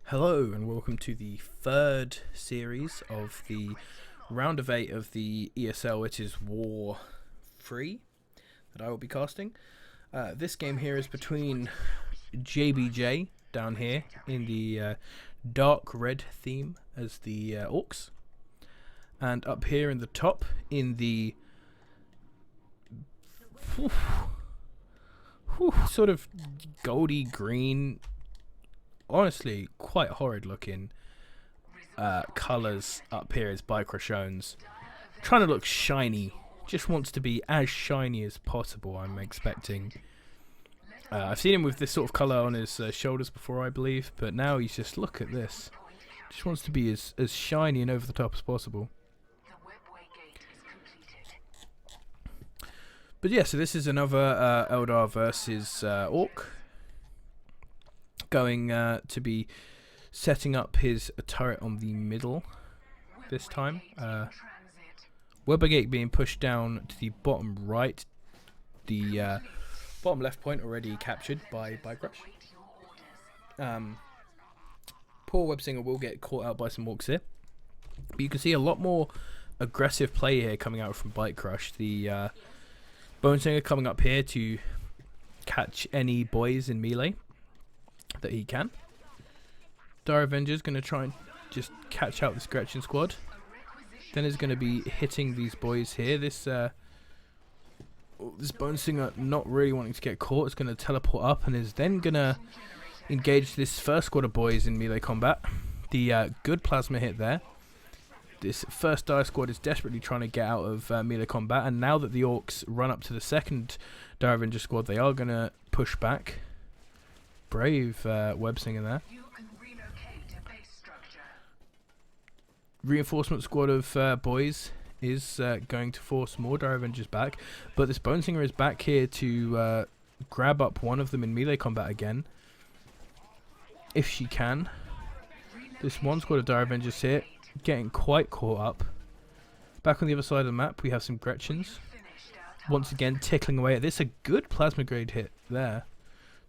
Hello and welcome to the third series of the round of 8 of the ESL, which is War 3 that I will be casting. This game here is between JBJ down here in the dark red theme as the Orcs, and up here in the top in the sort of goldy green, honestly quite horrid looking colours up here is Bikerushownz. Trying to look shiny, just wants to be as shiny as possible, I'm expecting. I've seen him with this sort of colour on his shoulders before, I believe, but now he's just, look at this, just wants to be as shiny and over the top as possible. But yeah, so this is another Eldar versus Orc. Going to be setting up his turret on the middle this time. Webergate being pushed down to the bottom right. The bottom left point already captured by Bikerushownz. Poor Websinger will get caught out by some Orcs here. But you can see a lot more aggressive play here coming out from Bikerushownz. The Bonesinger coming up here to catch any boys in melee that he can. Dire Avenger's going to try and just catch out this Gretchen squad. Then is going to be hitting these boys here. This Bonesinger not really wanting to get caught. It's going to teleport up and is then going to engage this first squad of boys in melee combat. The good plasma hit there. This first Dire squad is desperately trying to get out of melee combat, and now that the Orcs run up to the second Dire Avenger squad, they are going to push back. Brave Websinger there. Reinforcement squad of boys is going to force more Dire Avengers back, but this Bonesinger is back here to grab up one of them in melee combat again, if she can. This one squad of Dire Avengers here getting quite caught up. Back on the other side of the map we have some Gretchens once again tickling away at this. A good plasma grade hit there.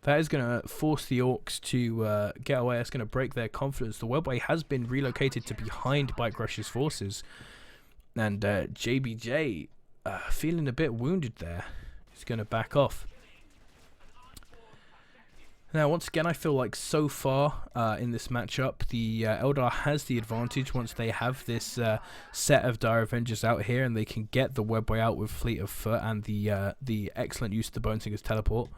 That is going to force the Orcs to get away. It's going to break their confidence. The webway has been relocated to behind Bikerush's forces. And JBJ feeling a bit wounded there. He's going to back off. Now, once again, I feel like so far in this matchup, the Eldar has the advantage once they have this set of Dire Avengers out here and they can get the webway out with Fleet of Foot and the excellent use of the Bonesinger's teleport.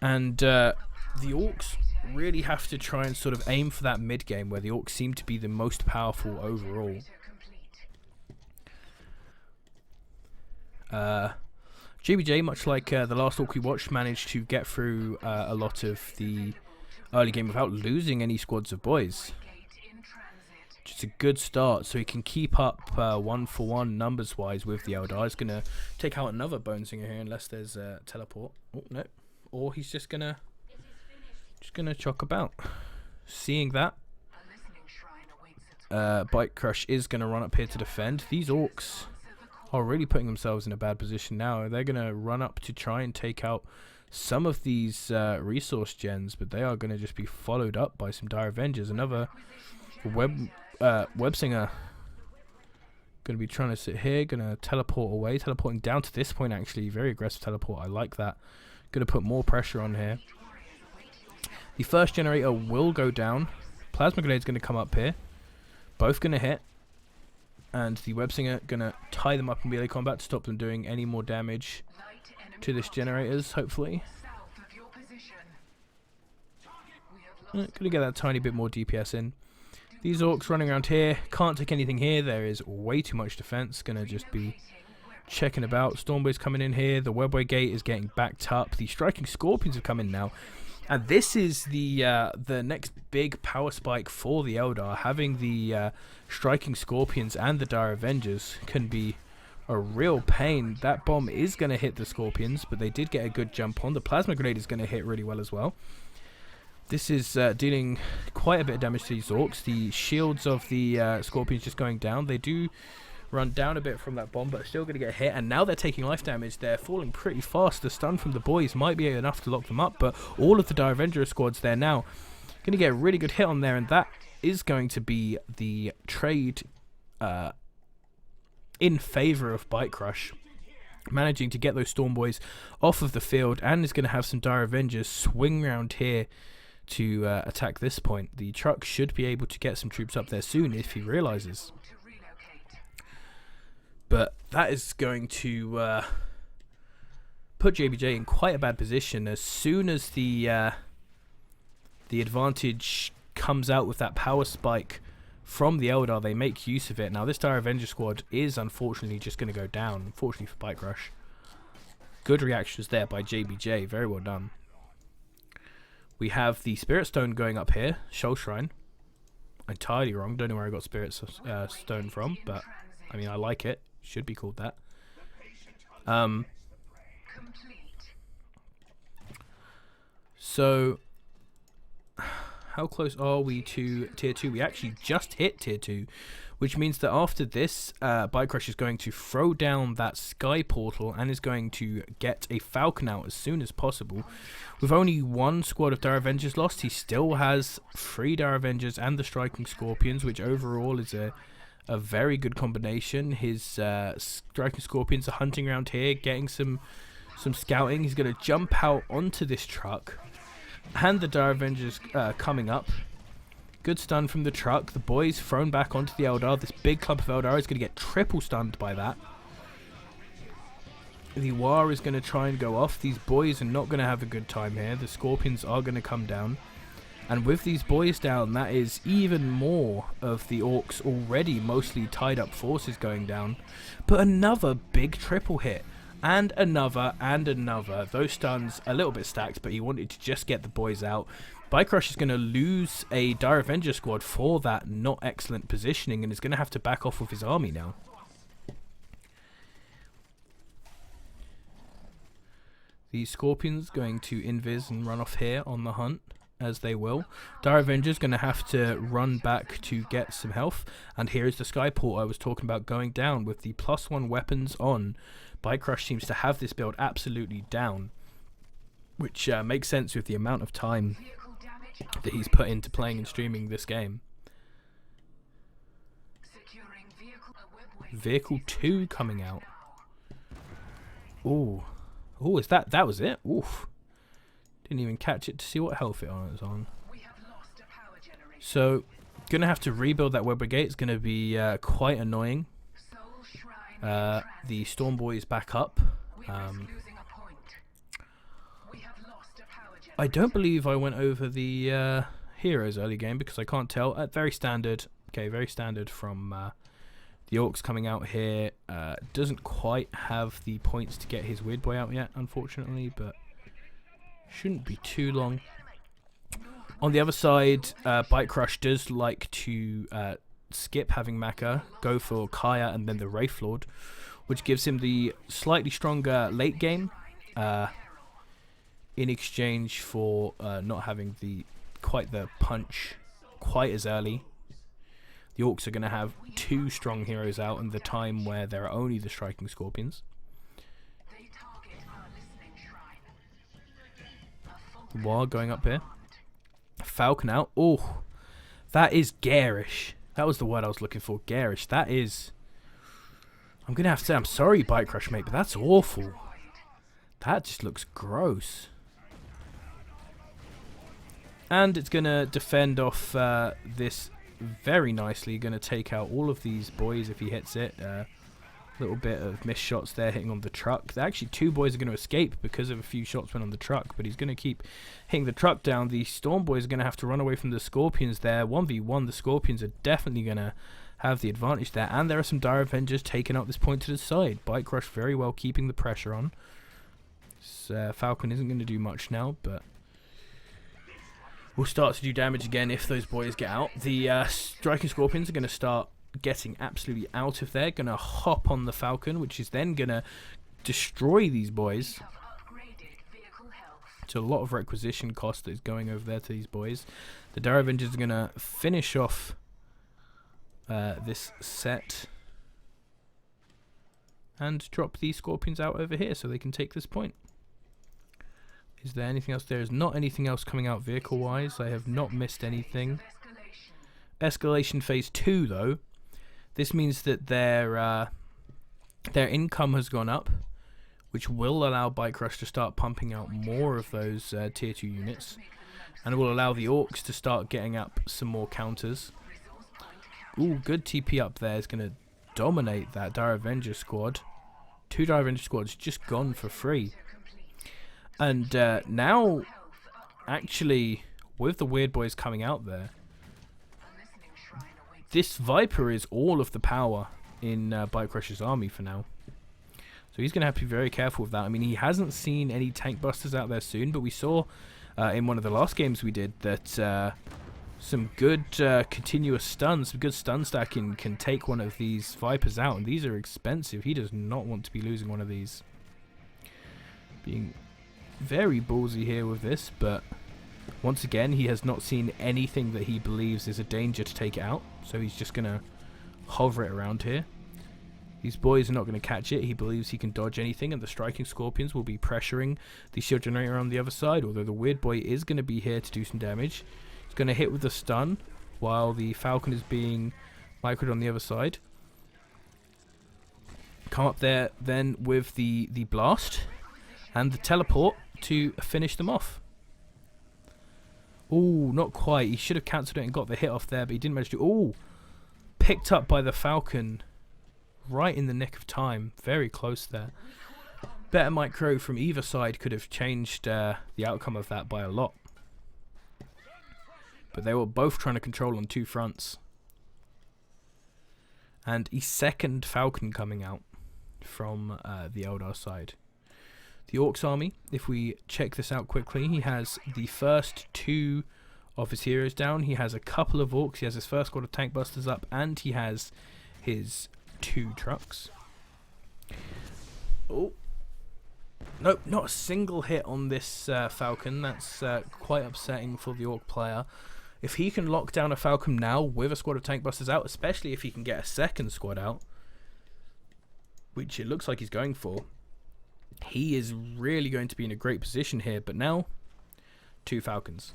And the Orcs really have to try and sort of aim for that mid game where the Orcs seem to be the most powerful overall. JBJ, much like the last Orc we watched, managed to get through a lot of the early game without losing any squads of boys. Just a good start, so he can keep up 1-for-1 numbers-wise with the Eldar. He's going to take out another Bonesinger here unless there's a teleport. Oh, no. Or he's just gonna chock about. Seeing that, Bikerush is gonna run up here to defend. These Orcs are really putting themselves in a bad position now. They're gonna run up to try and take out some of these resource gens, but they are gonna just be followed up by some Dire Avengers. Another Websinger gonna be trying to sit here, gonna teleport away, teleporting down to this point actually. Very aggressive teleport, I like that. Going to put more pressure on here. The first generator will go down. Plasma Grenade's going to come up here. Both going to hit. And the Websinger going to tie them up in melee combat to stop them doing any more damage to this generators, hopefully. Going to get that tiny bit more DPS in. These Orcs running around here. Can't take anything here. There is way too much defense. Going to just be checking about. Stormboy's coming in here. The webway gate is getting backed up. The striking Scorpions have come in now, and this is the next big power spike for the Eldar. Having the striking Scorpions and the Dire Avengers can be a real pain. That bomb is going to hit the Scorpions, but they did get a good jump on. The plasma grenade is going to hit really well as well. This is dealing quite a bit of damage to these Orcs. The shields of the Scorpions just going down. They do run down a bit from that bomb, but still going to get hit, and now they're taking life damage. They're falling pretty fast. The stun from the boys might be enough to lock them up, but all of the Dire Avenger squads there now Going to get a really good hit on there, and that is going to be the trade in favour of Bikerush, managing to get those Storm Boys off of the field, and is going to have some Dire Avengers swing round here to attack this point. The truck should be able to get some troops up there soon if he realises. But that is going to put JBJ in quite a bad position. As soon as the advantage comes out with that power spike from the Eldar, they make use of it. Now this Dire Avenger squad is unfortunately just going to go down, unfortunately for Bikerush. Good reactions there by JBJ, very well done. We have the Spirit Stone going up here, Shoal Shrine. Entirely wrong, don't know where I got Spirit Stone from, but I mean I like it, should be called that. So how close are we to tier 2? We actually just hit tier 2, which means that after this, Bikerush is going to throw down that sky portal and is going to get a Falcon out as soon as possible. With only one squad of Dire Avengers lost, he still has 3 Dire Avengers and the Striking Scorpions, which overall is a very good combination. His Striking Scorpions are hunting around here, getting some scouting. He's going to jump out onto this truck. And the Dire Avengers coming up. Good stun from the truck. The boys thrown back onto the Eldar. This big clump of Eldar is going to get triple stunned by that. The War is going to try and go off. These boys are not going to have a good time here. The Scorpions are going to come down. And with these boys down, that is even more of the Orcs already mostly tied up forces going down. But another big triple hit. And another, and another. Those stuns a little bit stacked, but he wanted to just get the boys out. Bikerush is going to lose a Dire Avenger squad for that not excellent positioning, and is going to have to back off with his army now. The Scorpions going to invis and run off here on the hunt, as they will. Dire Avenger's going to have to run back to get some health. And here is the Skyport I was talking about going down with the +1 weapons on. Bikerush seems to have this build absolutely down, which makes sense with the amount of time that he's put into playing and streaming this game. Vehicle 2 coming out. Ooh. Oh, is that was it? Oof. Didn't even catch it to see what health it was on. So, gonna have to rebuild that web brigade. It's gonna be quite annoying. The Storm Boy is back up. I don't believe I went over the heroes early game because I can't tell. Very standard. Okay, very standard from the Orcs coming out here. Doesn't quite have the points to get his Weird Boy out yet, unfortunately, but shouldn't be too long. On the other side, Bikerush does like to skip having Maka, go for Kaya and then the Wraith Lord, which gives him the slightly stronger late game in exchange for not having quite the punch quite as early. The Orcs are going to have 2 strong heroes out in the time where there are only the Striking Scorpions. War going up here. Falcon out. Oh, that is garish. That was the word I was looking for. Garish. That is... I'm going to have to say I'm sorry, Bikerush, mate, but that's awful. That just looks gross. And it's going to defend off this very nicely. Going to take out all of these boys if he hits it. Little bit of missed shots there hitting on the truck. Actually, 2 boys are going to escape because of a few shots went on the truck, but he's going to keep hitting the truck down. The Storm Boys are going to have to run away from the Scorpions there. 1v1, the Scorpions are definitely going to have the advantage there, and there are some Dire Avengers taking out this point to the side. Bikerush very well keeping the pressure on. Falcon isn't going to do much now, but will start to do damage again if those boys get out. The Striking Scorpions are going to start getting absolutely out of there. Going to hop on the Falcon, which is then going to destroy these boys. It's a lot of requisition cost that is going over there to these boys. The Dire Avengers are going to finish off this set and drop the Scorpions out over here so they can take this point. Is there anything else? There is not anything else coming out vehicle-wise. I have not missed anything. Escalation phase 2, though. This means that their income has gone up, which will allow Bikerush to start pumping out more of those tier 2 units, and will allow the Orcs to start getting up some more counters. Ooh, good TP up there is going to dominate that Dire Avenger squad. 2 Dire Avenger squads just gone for free. And now, actually, with the Weird Boys coming out there, this Viper is all of the power in Bikerush's army for now. So he's going to have to be very careful with that. I mean, he hasn't seen any tank busters out there soon, but we saw in one of the last games we did that some good continuous stuns, some good stun stacking can take one of these Vipers out, and these are expensive. He does not want to be losing one of these. Being very ballsy here with this, but once again, he has not seen anything that he believes is a danger to take it out, so he's just going to hover it around here. These boys are not going to catch it. He believes he can dodge anything, and the striking Scorpions will be pressuring the shield generator on the other side, although the Weird Boy is going to be here to do some damage. He's going to hit with the stun, while the Falcon is being microed on the other side. Come up there then with the blast and the teleport to finish them off. Ooh, not quite. He should have cancelled it and got the hit off there, but he didn't manage to. Ooh, picked up by the Falcon right in the nick of time. Very close there. Better micro from either side could have changed the outcome of that by a lot. But they were both trying to control on 2 fronts. And a second Falcon coming out from the Eldar side. The Orcs army, if we check this out quickly, he has the first 2 of his heroes down. He has a couple of Orcs. He has his first squad of tank busters up, and he has his 2 trucks. Oh. Nope, not a single hit on this Falcon. That's quite upsetting for the Orc player. If he can lock down a Falcon now with a squad of tank busters out, especially if he can get a second squad out, which it looks like he's going for, he is really going to be in a great position here. But now, 2 Falcons.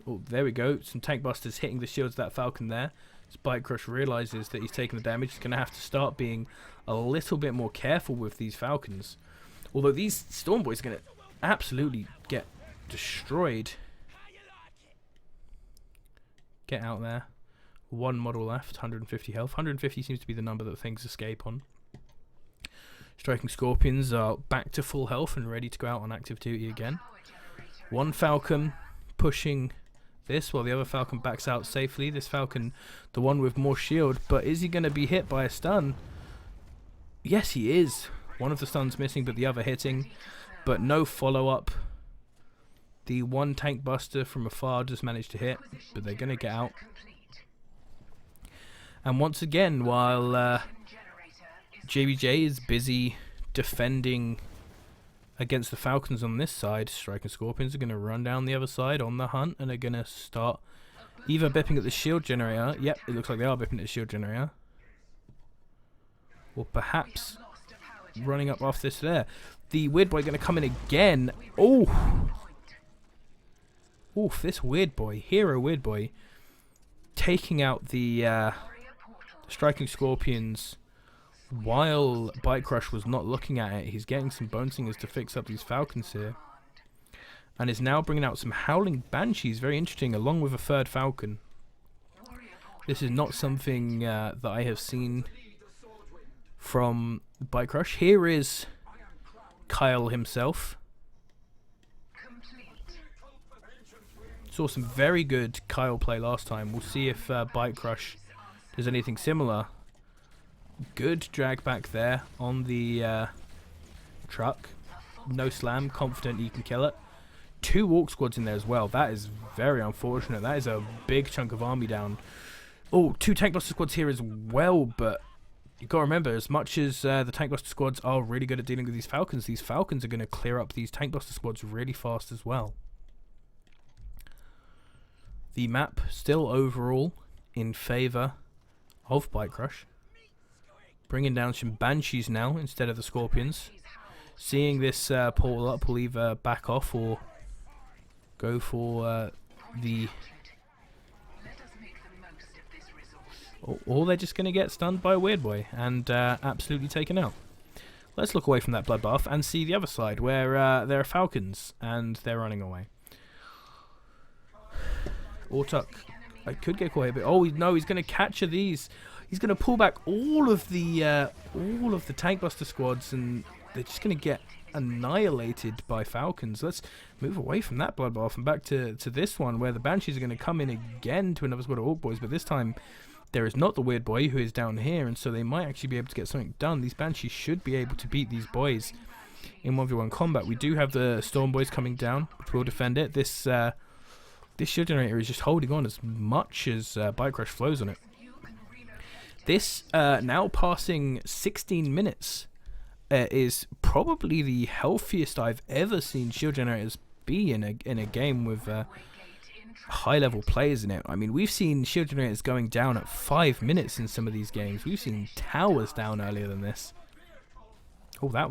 Oh, there we go. Some tank busters hitting the shields of that Falcon there. As Bikerush realizes that he's taking the damage, he's going to have to start being a little bit more careful with these Falcons. Although these Storm Boys are going to absolutely get destroyed. Get out there. 1 model left, 150 health. 150 seems to be the number that things escape on. Striking Scorpions are back to full health and ready to go out on active duty again. 1 Falcon pushing this while the other Falcon backs out safely. This Falcon, the one with more shield, but is he going to be hit by a stun? Yes, he is. One of the stuns missing, but the other hitting. But no follow-up. The 1 tank buster from afar just managed to hit, but they're going to get out. And once again, while JBJ is busy defending against the Falcons on this side, Striking Scorpions are going to run down the other side on the hunt, and are going to start either bipping at the shield generator. Yep, it looks like they are bipping at the shield generator. Or perhaps running up off this there. The Weird Boy going to come in again. Oh! Oof, this Weird Boy, Hero Weird Boy, taking out the Striking Scorpions while Bikerush was not looking at it. He's getting some Bone Singers to fix up these Falcons here. And is now bringing out some Howling Banshees, very interesting, along with a 3rd Falcon. This is not something that I have seen from Bikerush. Here is Kyle himself. Saw some very good Kyle play last time. We'll see if Bikerush does anything similar. Good drag back there on the truck. No slam, confident he can kill it. 2 Orc squads in there as well. That is very unfortunate. That is a big chunk of army down. Oh, 2 tank buster squads here as well, but you've got to remember, as much as the tank buster squads are really good at dealing with these Falcons are going to clear up these tank buster squads really fast as well. The map still overall in favour of Bikerush. Bringing down some Banshees now instead of the Scorpions. Seeing this pull up, will either back off or go for the... Or they're just going to get stunned by a Weird Boy and absolutely taken out. Let's look away from that bloodbath and see the other side where there are Falcons and they're running away. Autuck, I could get caught here, but oh no, he's going to capture these. He's going to pull back all of the Tank Buster squads, and they're just going to get annihilated by Falcons. Let's move away from that bloodbath and back to this one where the Banshees are going to come in again to another squad of Orc Boys, but this time there is not the Weird Boy who is down here, and so they might actually be able to get something done. These Banshees should be able to beat these boys in 1v1 combat. We do have the Storm Boys coming down, which will defend it. This shield generator is just holding on as much as Bikerush flows on it. This now passing 16 minutes is probably the healthiest I've ever seen shield generators be in a game with high-level players in it. I mean, we've seen shield generators going down at 5 minutes in some of these games. We've seen towers down earlier than this. Oh, that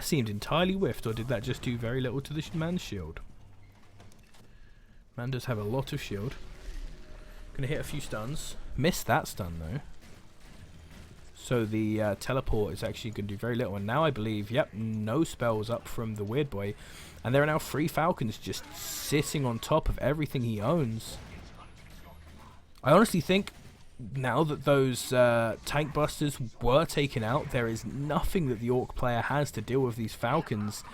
seemed entirely whiffed, or did that just do very little to the man's shield? Man does have a lot of shield. Gonna hit a few stuns. Missed that stun though. So the teleport is actually going to do very little. And now I believe, yep, no spells up from the Weird Boy. And there are now 3 Falcons just sitting on top of everything he owns. I honestly think now that those Tank Busters were taken out, there is nothing that the Orc player has to deal with these Falcons.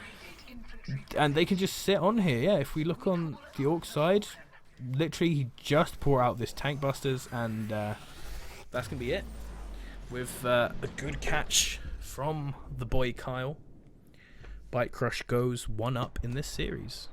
And they can just sit on here. Yeah, if we look on the Orc side, literally he just pour out this Tank Busters, and that's going to be it. With a good catch from the boy Kyle, Bikerush goes 1-up in this series.